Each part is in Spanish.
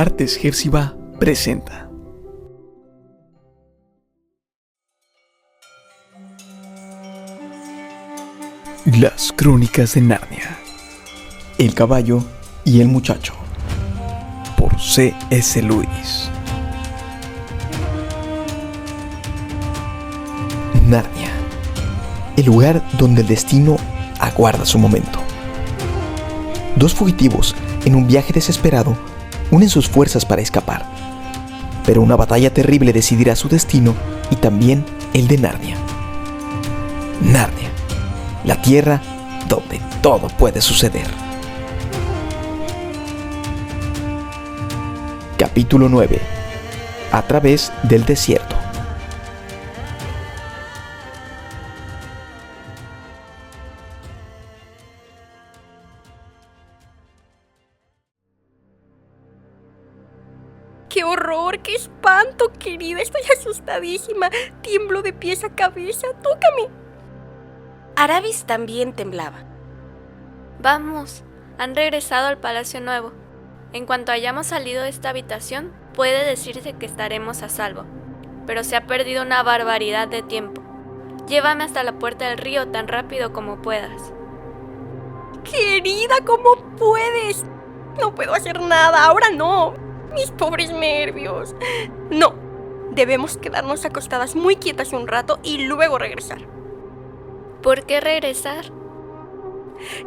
Artes Gersiva presenta Las Crónicas de Narnia, El caballo y el muchacho, por C.S. Lewis. Narnia, el lugar donde el destino aguarda su momento. Dos fugitivos, en un viaje desesperado, unen sus fuerzas para escapar. Pero una batalla terrible decidirá su destino y también el de Narnia. Narnia, la tierra donde todo puede suceder. Capítulo 9. A través del desierto. ¡Qué horror! ¡Qué espanto, querida! Estoy asustadísima. Tiemblo de pies a cabeza. ¡Tócame! Aravis también temblaba. Vamos, han regresado al Palacio Nuevo. En cuanto hayamos salido de esta habitación, puede decirse que estaremos a salvo. Pero se ha perdido una barbaridad de tiempo. Llévame hasta la puerta del río tan rápido como puedas. Querida, ¿cómo puedes? No puedo hacer nada, ahora no. Mis pobres nervios. No, debemos quedarnos acostadas muy quietas un rato y luego regresar. ¿Por qué regresar?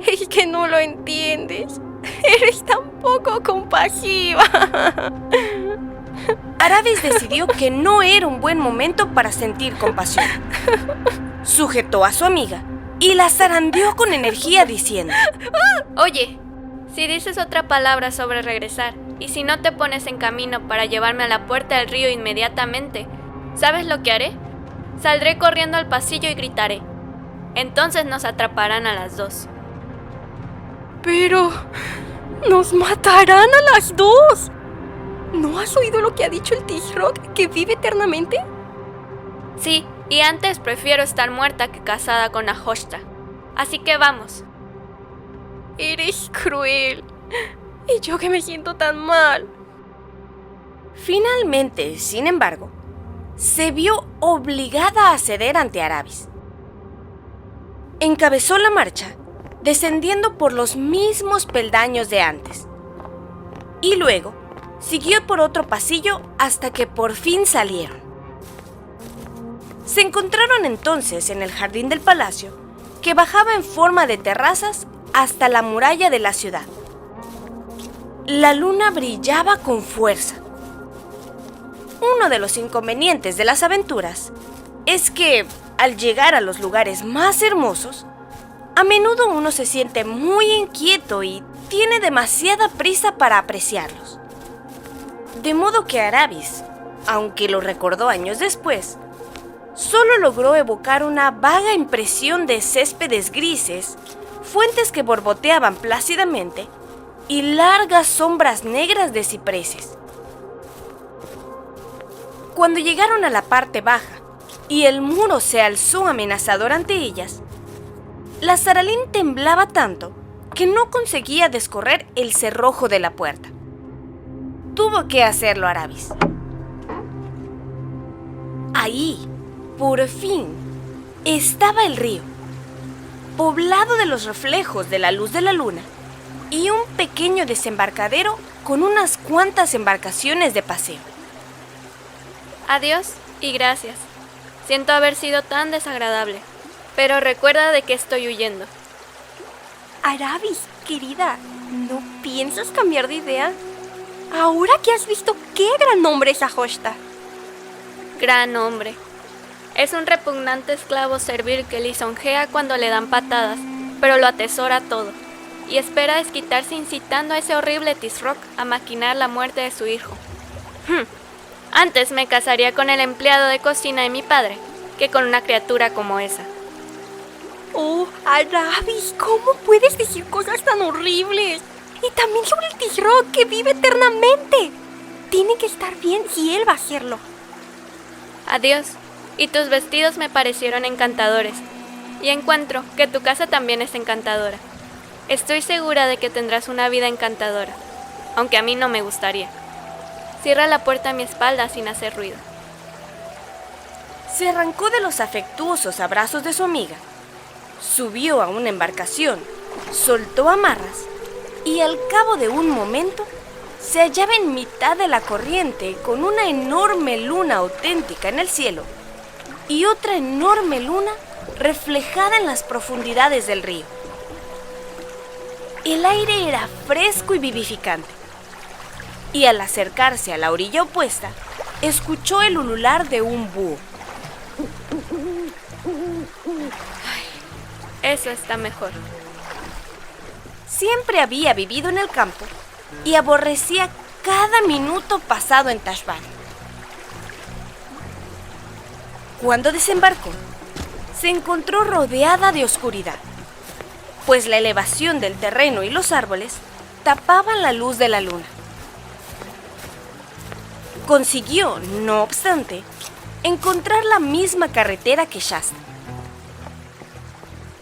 Es que no lo entiendes. Eres tan poco compasiva. Aravis decidió que no era un buen momento para sentir compasión. Sujetó a su amiga y la zarandeó con energía diciendo: Oye, si dices otra palabra sobre regresar y si no te pones en camino para llevarme a la puerta del río inmediatamente, ¿sabes lo que haré? Saldré corriendo al pasillo y gritaré. Entonces nos atraparán a las dos. Pero nos matarán a las dos. ¿No has oído lo que ha dicho el Tisroc, que vive eternamente? Sí, y antes prefiero estar muerta que casada con Ahoshta. Así que vamos. Eres cruel. Y yo que me siento tan mal. Finalmente, sin embargo, se vio obligada a ceder ante Aravis. Encabezó la marcha, descendiendo por los mismos peldaños de antes. Y luego, siguió por otro pasillo hasta que por fin salieron. Se encontraron entonces en el jardín del palacio, que bajaba en forma de terrazas hasta la muralla de la ciudad. La luna brillaba con fuerza. Uno de los inconvenientes de las aventuras es que, al llegar a los lugares más hermosos, a menudo uno se siente muy inquieto y tiene demasiada prisa para apreciarlos. De modo que Aravis, aunque lo recordó años después, solo logró evocar una vaga impresión de céspedes grises, fuentes que borboteaban plácidamente y largas sombras negras de cipreses. Cuando llegaron a la parte baja y el muro se alzó amenazador ante ellas, la Saralín temblaba tanto que no conseguía descorrer el cerrojo de la puerta. Tuvo que hacerlo Aravis. Ahí, por fin, estaba el río, poblado de los reflejos de la luz de la luna, y un pequeño desembarcadero con unas cuantas embarcaciones de paseo. Adiós y gracias. Siento haber sido tan desagradable, pero recuerda de qué estoy huyendo. Aravis, querida, ¿no piensas cambiar de idea? Ahora que has visto qué gran hombre es Ahoshta. Gran hombre. Es un repugnante esclavo servil que lisonjea cuando le dan patadas, pero lo atesora todo, y espera desquitarse incitando a ese horrible Tisroc a maquinar la muerte de su hijo. Antes me casaría con el empleado de cocina de mi padre, que con una criatura como esa. Oh, Aravis, ¿cómo puedes decir cosas tan horribles? Y también sobre el Tisroc, que vive eternamente. Tiene que estar bien si él va a hacerlo. Adiós, y tus vestidos me parecieron encantadores, y encuentro que tu casa también es encantadora. Estoy segura de que tendrás una vida encantadora, aunque a mí no me gustaría. Cierra la puerta a mi espalda sin hacer ruido. Se arrancó de los afectuosos abrazos de su amiga, subió a una embarcación, soltó amarras y al cabo de un momento se hallaba en mitad de la corriente con una enorme luna auténtica en el cielo y otra enorme luna reflejada en las profundidades del río. El aire era fresco y vivificante, y al acercarse a la orilla opuesta, escuchó el ulular de un búho. Eso está mejor. Siempre había vivido en el campo y aborrecía cada minuto pasado en Tashbaan. Cuando desembarcó, se encontró rodeada de oscuridad, pues la elevación del terreno y los árboles tapaban la luz de la luna. Consiguió, no obstante, encontrar la misma carretera que Shasta,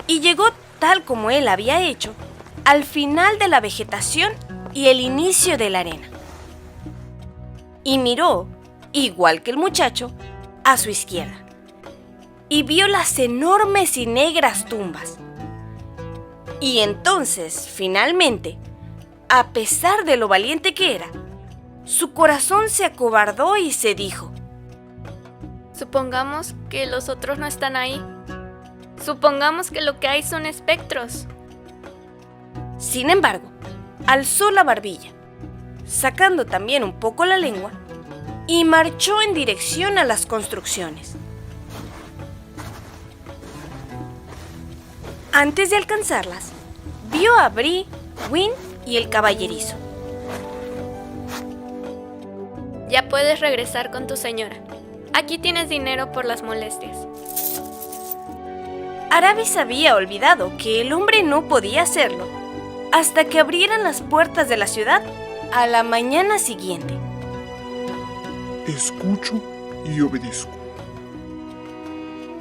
y llegó, tal como él había hecho, al final de la vegetación y el inicio de la arena. Y miró, igual que el muchacho, a su izquierda, y vio las enormes y negras tumbas. Y entonces, finalmente, a pesar de lo valiente que era, su corazón se acobardó y se dijo: Supongamos que los otros no están ahí. Supongamos que lo que hay son espectros. Sin embargo, alzó la barbilla, sacando también un poco la lengua, y marchó en dirección a las construcciones. Antes de alcanzarlas, vio a Bree, Win y el caballerizo. Ya puedes regresar con tu señora. Aquí tienes dinero por las molestias. Aravis había olvidado que el hombre no podía hacerlo hasta que abrieran las puertas de la ciudad a la mañana siguiente. Escucho y obedezco.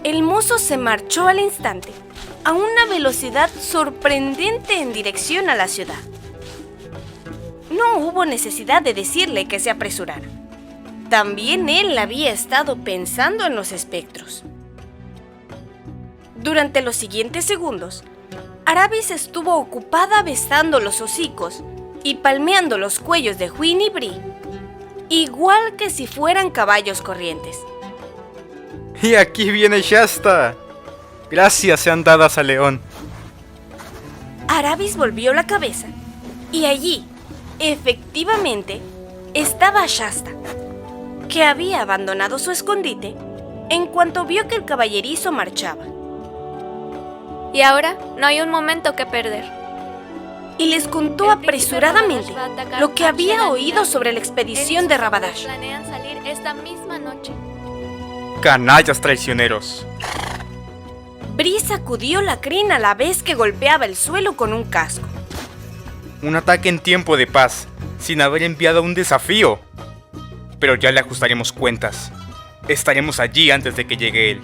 El mozo se marchó al instante a una velocidad sorprendente en dirección a la ciudad. No hubo necesidad de decirle que se apresurara. También él había estado pensando en los espectros. Durante los siguientes segundos, Aravis estuvo ocupada besando los hocicos y palmeando los cuellos de Win y Bree, igual que si fueran caballos corrientes. Y aquí viene Shasta. Gracias sean dadas a León. Aravis volvió la cabeza y allí, efectivamente, estaba Shasta, que había abandonado su escondite en cuanto vio que el caballerizo marchaba. Y ahora no hay un momento que perder. Y les contó apresuradamente lo que había oído sobre la expedición de Rabadash. Planean salir esta misma noche. Canallas traicioneros. Bree sacudió la crin a la vez que golpeaba el suelo con un casco. Un ataque en tiempo de paz, sin haber enviado un desafío. Pero ya le ajustaremos cuentas. Estaremos allí antes de que llegue él.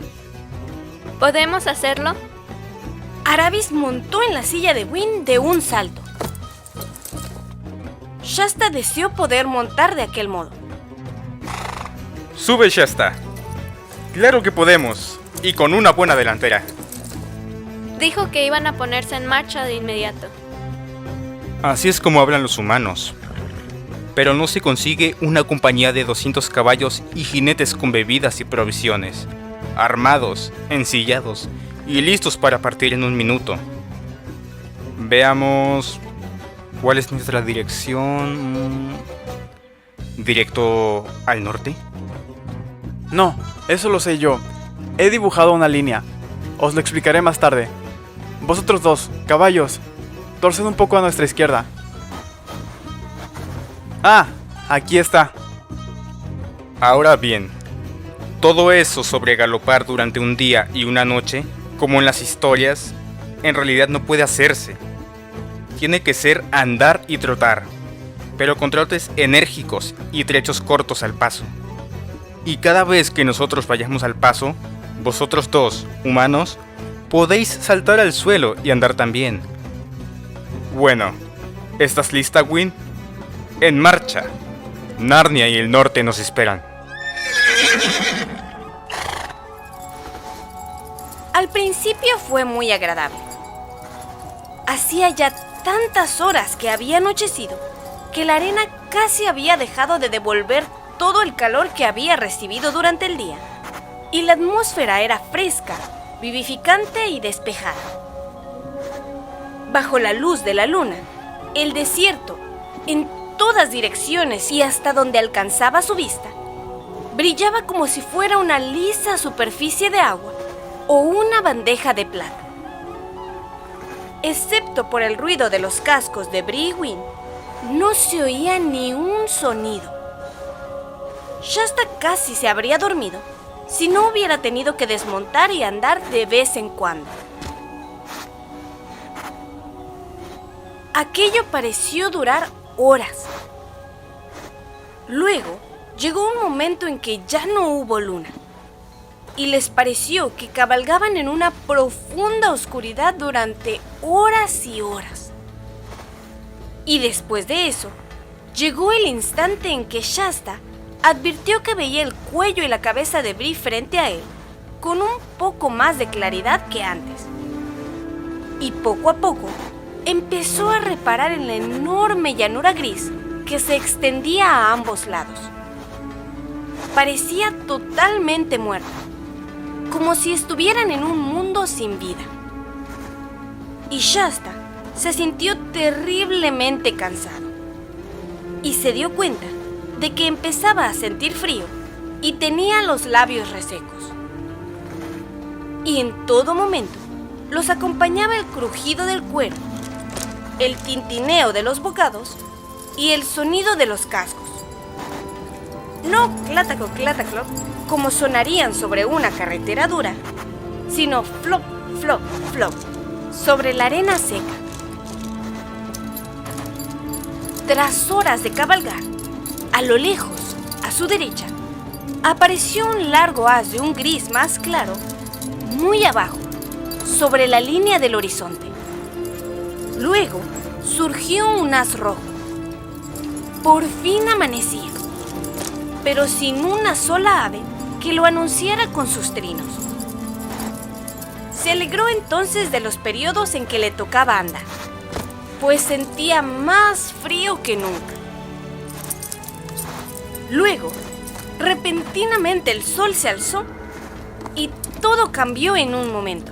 ¿Podemos hacerlo? Aravis montó en la silla de Win de un salto. Shasta deseó poder montar de aquel modo. Sube, Shasta. Claro que podemos, y con una buena delantera. Dijo que iban a ponerse en marcha de inmediato. Así es como hablan los humanos. Pero no se consigue una compañía de 200 caballos y jinetes con bebidas y provisiones, armados, ensillados y listos para partir en un minuto. Veamos... ¿cuál es nuestra dirección? ¿Directo al norte? No, eso lo sé yo. He dibujado una línea. Os lo explicaré más tarde. Vosotros dos, caballos, torced un poco a nuestra izquierda. Ah, aquí está. Ahora bien, todo eso sobre galopar durante un día y una noche, como en las historias, en realidad no puede hacerse. Tiene que ser andar y trotar, pero con trotes enérgicos y trechos cortos al paso. Y cada vez que nosotros vayamos al paso, vosotros dos, humanos, podéis saltar al suelo y andar también. Bueno, ¿estás lista, Win? ¡En marcha! Narnia y el norte nos esperan. Al principio fue muy agradable. Hacía ya tantas horas que había anochecido que la arena casi había dejado de devolver todo el calor que había recibido durante el día, y la atmósfera era fresca, vivificante y despejada. Bajo la luz de la luna, el desierto, en todas direcciones y hasta donde alcanzaba su vista, brillaba como si fuera una lisa superficie de agua o una bandeja de plata. Excepto por el ruido de los cascos de Bree y Win, no se oía ni un sonido. Shasta casi se habría dormido si no hubiera tenido que desmontar y andar de vez en cuando. Aquello pareció durar horas. Luego llegó un momento en que ya no hubo luna, y les pareció que cabalgaban en una profunda oscuridad durante horas y horas. Y después de eso, llegó el instante en que Shasta advirtió que veía el cuello y la cabeza de Bree frente a él, con un poco más de claridad que antes. Y poco a poco, empezó a reparar en la enorme llanura gris que se extendía a ambos lados. Parecía totalmente muerta, como si estuvieran en un mundo sin vida. Y Shasta se sintió terriblemente cansado y se dio cuenta de que empezaba a sentir frío y tenía los labios resecos. Y en todo momento los acompañaba el crujido del cuero, el tintineo de los bocados y el sonido de los cascos. No clátaco, clátaclo, como sonarían sobre una carretera dura, sino flop, flop, flop, sobre la arena seca. Tras horas de cabalgar, a lo lejos, a su derecha, apareció un largo haz de un gris más claro, muy abajo, sobre la línea del horizonte. Luego surgió un haz rojo. Por fin amanecía, pero sin una sola ave que lo anunciara con sus trinos. Se alegró entonces de los periodos en que le tocaba andar, pues sentía más frío que nunca. Luego, repentinamente el sol se alzó y todo cambió en un momento.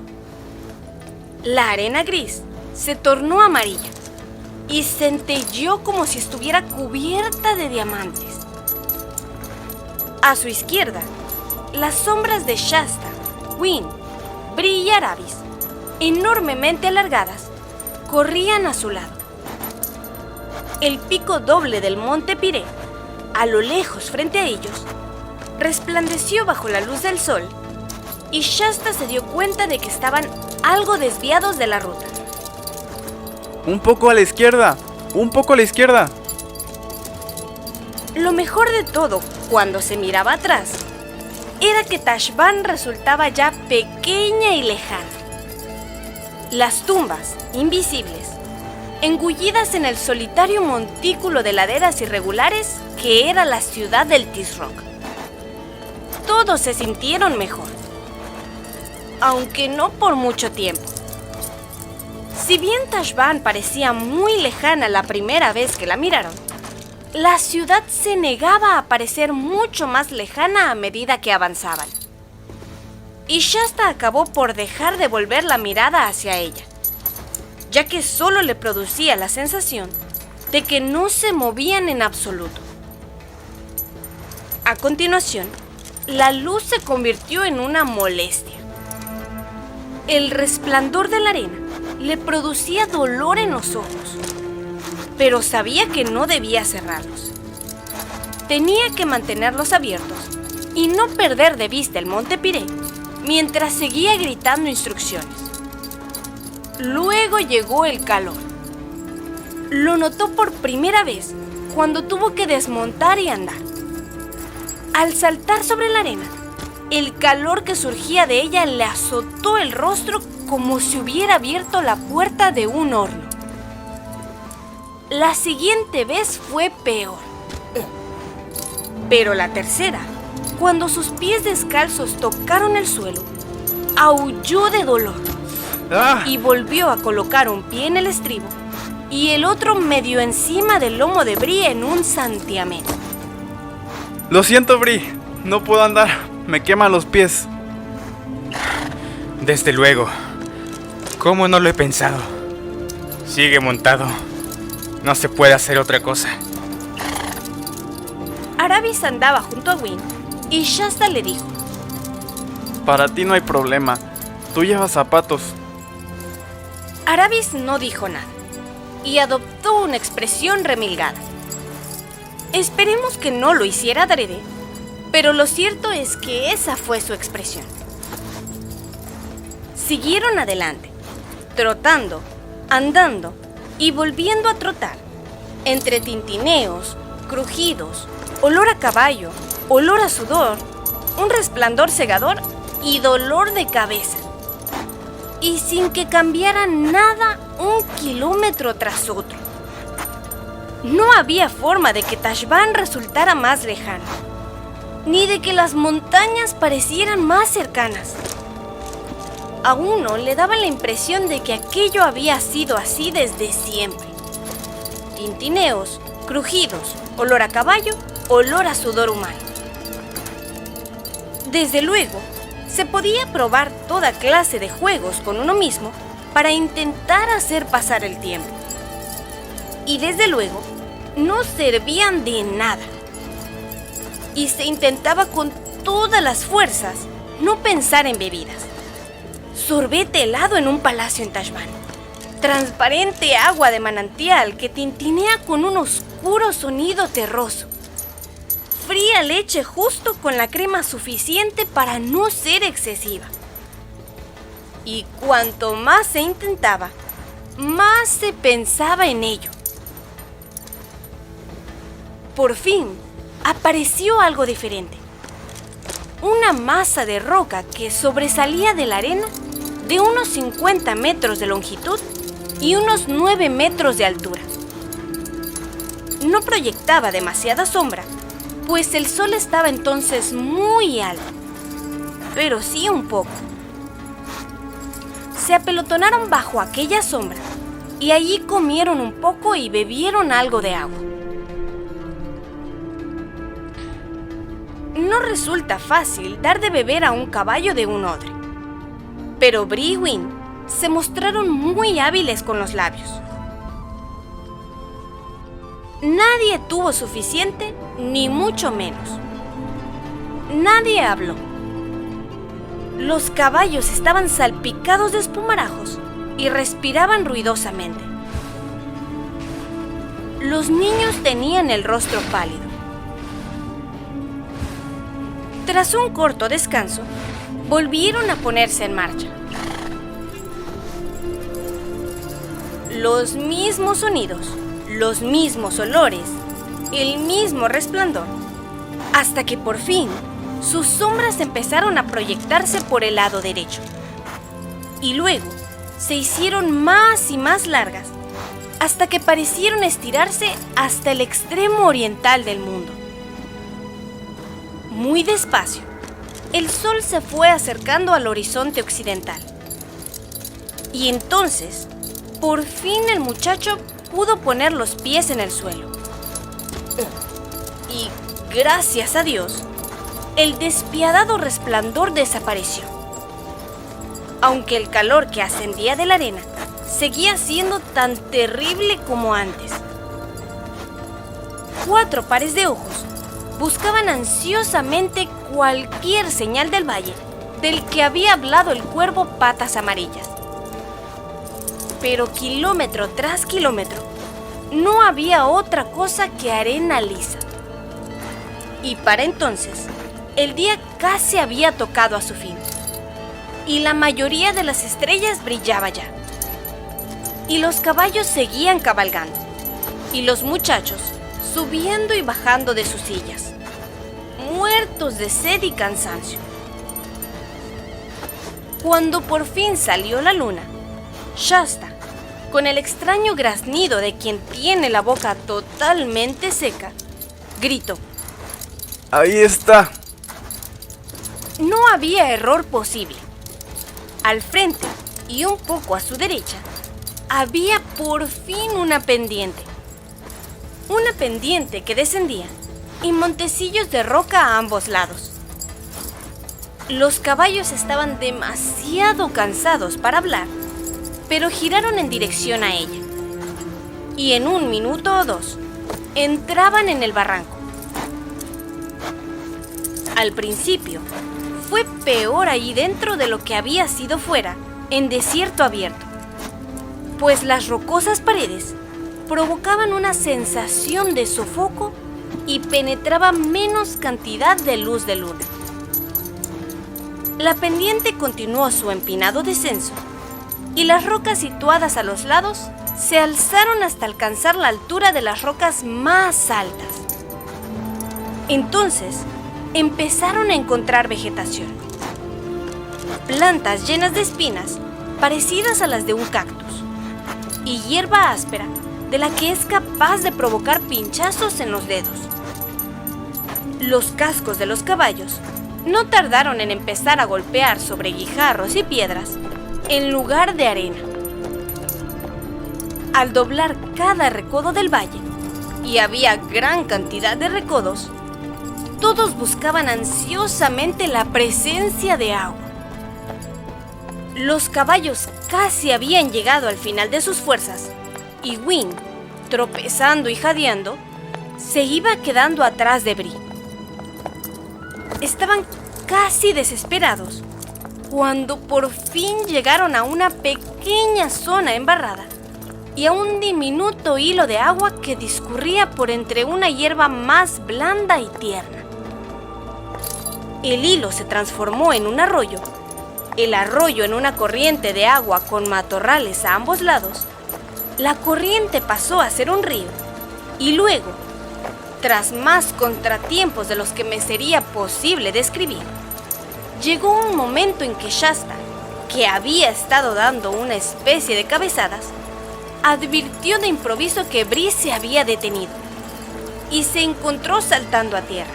La arena gris se tornó amarilla y centelleó como si estuviera cubierta de diamantes. A su izquierda, las sombras de Shasta, Win, Bree y Aravis, enormemente alargadas, corrían a su lado. El pico doble del monte Piree, a lo lejos frente a ellos, resplandeció bajo la luz del sol y Shasta se dio cuenta de que estaban algo desviados de la ruta. ¡Un poco a la izquierda! ¡Un poco a la izquierda! Lo mejor de todo, cuando se miraba atrás, era que Tashbaan resultaba ya pequeña y lejana. Las tumbas, invisibles, engullidas en el solitario montículo de laderas irregulares que era la ciudad del Tisroc. Todos se sintieron mejor, aunque no por mucho tiempo. Si bien Tashbaan parecía muy lejana la primera vez que la miraron, la ciudad se negaba a parecer mucho más lejana a medida que avanzaban. Y Shasta acabó por dejar de volver la mirada hacia ella, ya que solo le producía la sensación de que no se movían en absoluto. A continuación, la luz se convirtió en una molestia. El resplandor de la arena le producía dolor en los ojos, pero sabía que no debía cerrarlos. Tenía que mantenerlos abiertos y no perder de vista el monte Piree mientras seguía gritando instrucciones. Luego llegó el calor. Lo notó por primera vez cuando tuvo que desmontar y andar. Al saltar sobre la arena, el calor que surgía de ella le azotó el rostro como si hubiera abierto la puerta de un horno. La siguiente vez fue peor. Pero la tercera, cuando sus pies descalzos tocaron el suelo, aulló de dolor y volvió a colocar un pie en el estribo y el otro medio encima del lomo de Bree en un santiamén. Lo siento, Bree. No puedo andar. Me queman los pies. Desde luego. ¿Cómo no lo he pensado? Sigue montado. No se puede hacer otra cosa. Aravis andaba junto a Win y Shasta le dijo: Para ti no hay problema. Tú llevas zapatos. Aravis no dijo nada y adoptó una expresión remilgada. Esperemos que no lo hiciera adrede, pero lo cierto es que esa fue su expresión. Siguieron adelante, trotando, andando y volviendo a trotar, entre tintineos, crujidos, olor a caballo, olor a sudor, un resplandor cegador y dolor de cabeza. Y sin que cambiara nada 1 kilómetro tras otro. No había forma de que Tashbaan resultara más lejano, ni de que las montañas parecieran más cercanas. A uno le daba la impresión de que aquello había sido así desde siempre. Tintineos, crujidos, olor a caballo, olor a sudor humano. Desde luego, se podía probar toda clase de juegos con uno mismo para intentar hacer pasar el tiempo. Y desde luego, no servían de nada. Y se intentaba con todas las fuerzas no pensar en bebidas. Sorbete helado en un palacio en Tashbaan. Transparente agua de manantial que tintinea con un oscuro sonido terroso. Fría leche justo con la crema suficiente para no ser excesiva. Y cuanto más se intentaba, más se pensaba en ello. Por fin, apareció algo diferente. Una masa de roca que sobresalía de la arena de unos 50 metros de longitud y unos 9 metros de altura. No proyectaba demasiada sombra, pues el sol estaba entonces muy alto, pero sí un poco. Se apelotonaron bajo aquella sombra y allí comieron un poco y bebieron algo de agua. No resulta fácil dar de beber a un caballo de un odre, pero Bree y Win se mostraron muy hábiles con los labios. Nadie tuvo suficiente, ni mucho menos. Nadie habló. Los caballos estaban salpicados de espumarajos y respiraban ruidosamente. Los niños tenían el rostro pálido. Tras un corto descanso, volvieron a ponerse en marcha. Los mismos sonidos, los mismos olores, el mismo resplandor, hasta que por fin sus sombras empezaron a proyectarse por el lado derecho. Y luego se hicieron más y más largas, hasta que parecieron estirarse hasta el extremo oriental del mundo. Muy despacio, el sol se fue acercando al horizonte occidental. Y entonces, por fin el muchacho pudo poner los pies en el suelo. Y, gracias a Dios, el despiadado resplandor desapareció. Aunque el calor que ascendía de la arena seguía siendo tan terrible como antes. 4 pares de ojos buscaban ansiosamente cualquier señal del valle del que había hablado el cuervo Patas Amarillas. Pero kilómetro tras kilómetro no había otra cosa que arena lisa. Y para entonces, el día casi había tocado a su fin, y la mayoría de las estrellas brillaba ya. Y los caballos seguían cabalgando, y los muchachos subiendo y bajando de sus sillas, muertos de sed y cansancio. Cuando por fin salió la luna, Shasta, con el extraño graznido de quien tiene la boca totalmente seca, gritó: Ahí está. No había error posible. Al frente y un poco a su derecha, había por fin una pendiente. Una pendiente que descendía y montecillos de roca a ambos lados. Los caballos estaban demasiado cansados para hablar, pero giraron en dirección a ella. Y en 1 minuto o 2, entraban en el barranco. Al principio, fue peor ahí dentro de lo que había sido fuera, en desierto abierto, pues las rocosas paredes provocaban una sensación de sofoco y penetraba menos cantidad de luz de luna. La pendiente continuó su empinado descenso y las rocas situadas a los lados se alzaron hasta alcanzar la altura de las rocas más altas. Entonces, empezaron a encontrar vegetación. Plantas llenas de espinas parecidas a las de un cactus y hierba áspera de la que es capaz de provocar pinchazos en los dedos. Los cascos de los caballos no tardaron en empezar a golpear sobre guijarros y piedras en lugar de arena. Al doblar cada recodo del valle, y había gran cantidad de recodos, todos buscaban ansiosamente la presencia de agua. Los caballos casi habían llegado al final de sus fuerzas y Win, tropezando y jadeando, se iba quedando atrás de Bree. Estaban casi desesperados cuando por fin llegaron a una pequeña zona embarrada y a un diminuto hilo de agua que discurría por entre una hierba más blanda y tierna. El hilo se transformó en un arroyo, el arroyo en una corriente de agua con matorrales a ambos lados, la corriente pasó a ser un río y luego, tras más contratiempos de los que me sería posible describir, llegó un momento en que Shasta, que había estado dando una especie de cabezadas, advirtió de improviso que Bree se había detenido y se encontró saltando a tierra.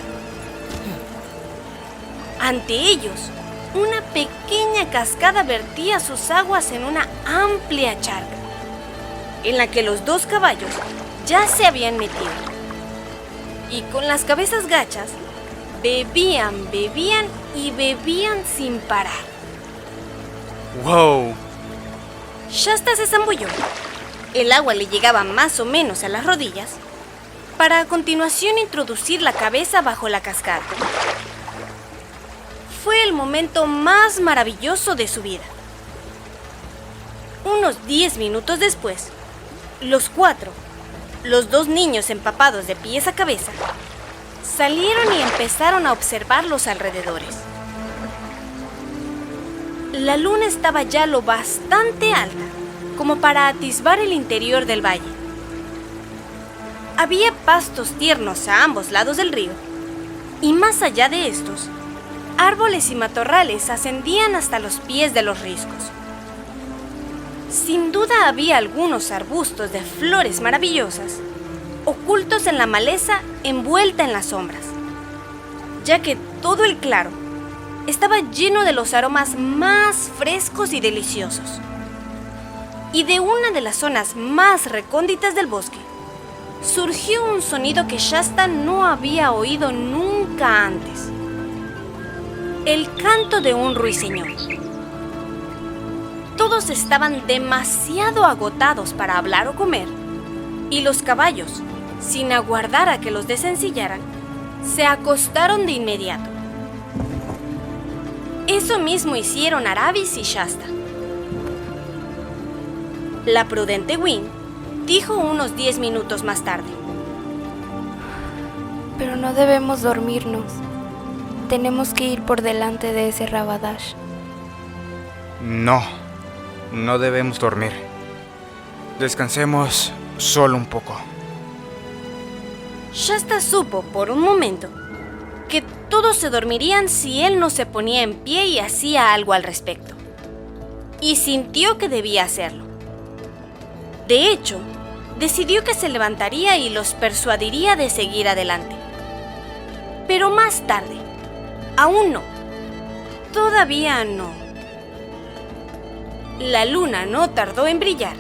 Ante ellos, una pequeña cascada vertía sus aguas en una amplia charca, en la que los 2 caballos ya se habían metido. Y con las cabezas gachas, bebían y bebían sin parar. ¡Wow! Shasta se zambulló. El agua le llegaba más o menos a las rodillas, para a continuación introducir la cabeza bajo la cascada. Fue el momento más maravilloso de su vida. Unos 10 minutos después, los 4, los 2 niños empapados de pies a cabeza, salieron y empezaron a observar los alrededores. La luna estaba ya lo bastante alta como para atisbar el interior del valle. Había pastos tiernos a ambos lados del río, y más allá de estos, árboles y matorrales ascendían hasta los pies de los riscos. Sin duda había algunos arbustos de flores maravillosas, ocultos en la maleza envuelta en las sombras, ya que todo el claro estaba lleno de los aromas más frescos y deliciosos. Y de una de las zonas más recónditas del bosque, surgió un sonido que Shasta no había oído nunca antes: el canto de un ruiseñor. Todos estaban demasiado agotados para hablar o comer, y los caballos, sin aguardar a que los desencillaran, se acostaron de inmediato. Eso mismo hicieron Aravis y Shasta. La prudente Win dijo unos 10 minutos más tarde: Pero no debemos dormirnos. Tenemos que ir por delante de ese Rabadash. No debemos dormir. Descansemos solo un poco. Shasta supo por un momento que todos se dormirían si él no se ponía en pie y hacía algo al respecto, y sintió que debía hacerlo. De hecho, decidió que se levantaría y los persuadiría de seguir adelante. Pero más tarde. Aún no. Todavía no. La luna no tardó en brillar,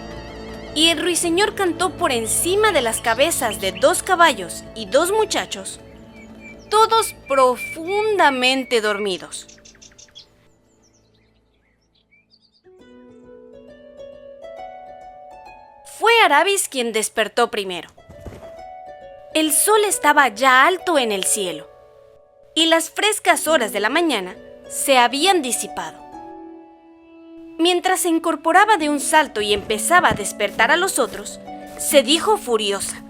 y el ruiseñor cantó por encima de las cabezas de 2 caballos y 2 muchachos, todos profundamente dormidos. Fue Arabis quien despertó primero. El sol estaba ya alto en el cielo, y las frescas horas de la mañana se habían disipado. Mientras se incorporaba de un salto y empezaba a despertar a los otros, se dijo furiosa: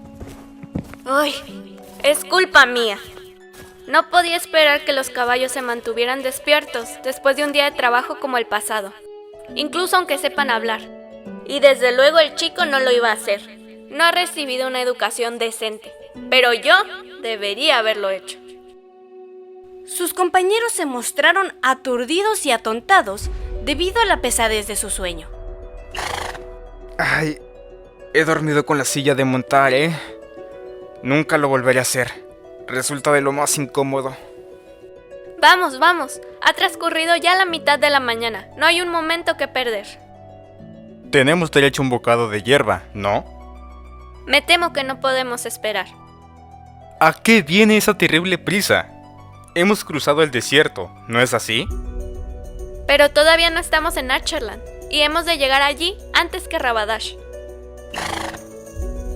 ¡Ay! Es culpa mía. No podía esperar que los caballos se mantuvieran despiertos después de un día de trabajo como el pasado, incluso aunque sepan hablar. Y desde luego el chico no lo iba a hacer. No ha recibido una educación decente, pero yo debería haberlo hecho. Sus compañeros se mostraron aturdidos y atontados debido a la pesadez de su sueño. Ay, he dormido con la silla de montar, ¿eh? Nunca lo volveré a hacer. Resulta de lo más incómodo. Vamos, vamos. Ha transcurrido ya la mitad de la mañana. No hay un momento que perder. Tenemos derecho a un bocado de hierba, ¿no? Me temo que no podemos esperar. ¿A qué viene esa terrible prisa? Hemos cruzado el desierto, ¿no es así? Pero todavía no estamos en Archerland, y hemos de llegar allí antes que Rabadash.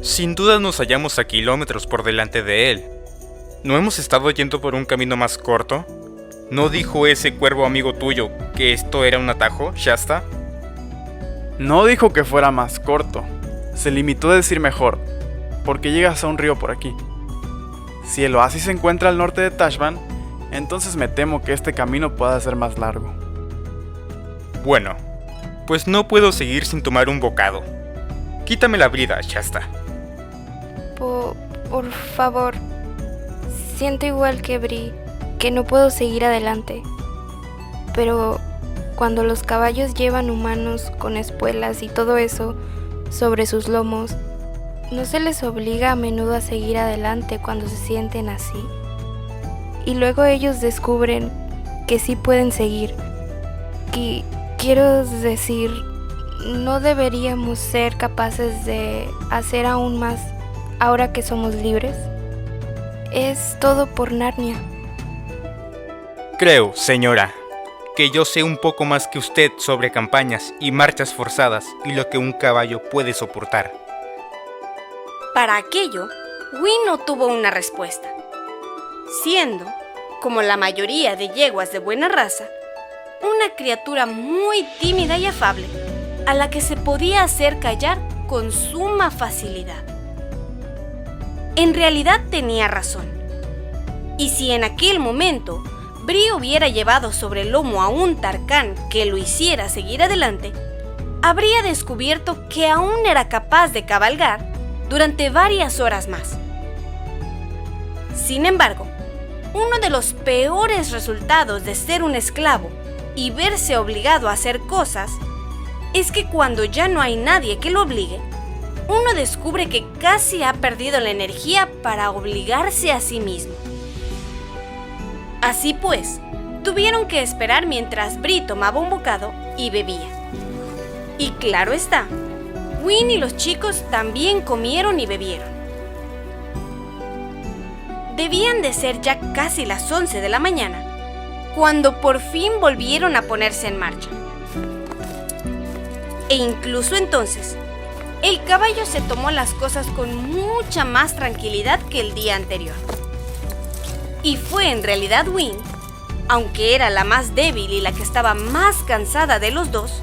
Sin duda nos hallamos a kilómetros por delante de él. ¿No hemos estado yendo por un camino más corto? ¿No dijo ese cuervo amigo tuyo que esto era un atajo, Shasta? No dijo que fuera más corto. Se limitó a decir mejor, porque llegas a un río por aquí. Si el oasis se encuentra al norte de Tashban, entonces me temo que este camino pueda ser más largo. Bueno, pues no puedo seguir sin tomar un bocado. Quítame la brida, Shasta. Por favor. Siento igual que Bree, que no puedo seguir adelante. Pero cuando los caballos llevan humanos con espuelas y todo eso sobre sus lomos, ¿no se les obliga a menudo a seguir adelante cuando se sienten así? Y luego ellos descubren que sí pueden seguir. Quiero decir, ¿no deberíamos ser capaces de hacer aún más ahora que somos libres? Es todo por Narnia. Creo, señora, que yo sé un poco más que usted sobre campañas y marchas forzadas y lo que un caballo puede soportar. Para aquello, Win no tuvo una respuesta, siendo, como la mayoría de yeguas de buena raza, una criatura muy tímida y afable, a la que se podía hacer callar con suma facilidad. En realidad tenía razón, y si en aquel momento Bree hubiera llevado sobre el lomo a un Tarkán que lo hiciera seguir adelante, habría descubierto que aún era capaz de cabalgar durante varias horas más. Sin embargo, uno de los peores resultados de ser un esclavo y verse obligado a hacer cosas es que cuando ya no hay nadie que lo obligue, uno descubre que casi ha perdido la energía para obligarse a sí mismo. Así pues, tuvieron que esperar mientras Bree tomaba un bocado y bebía. Y claro está, Win y los chicos también comieron y bebieron. Debían de ser ya casi las 11 de la mañana, cuando por fin volvieron a ponerse en marcha. E incluso entonces, el caballo se tomó las cosas con mucha más tranquilidad que el día anterior. Y fue en realidad Win, aunque era la más débil y la que estaba más cansada de los dos,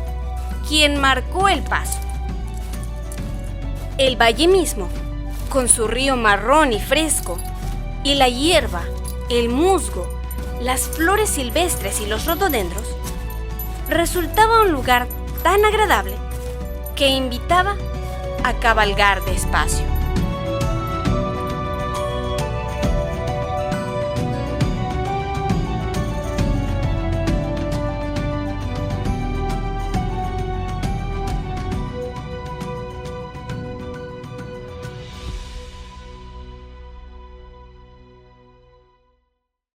quien marcó el paso. El valle mismo, con su río marrón y fresco, y la hierba, el musgo, las flores silvestres y los rododendros, resultaba un lugar tan agradable que invitaba a cabalgar despacio.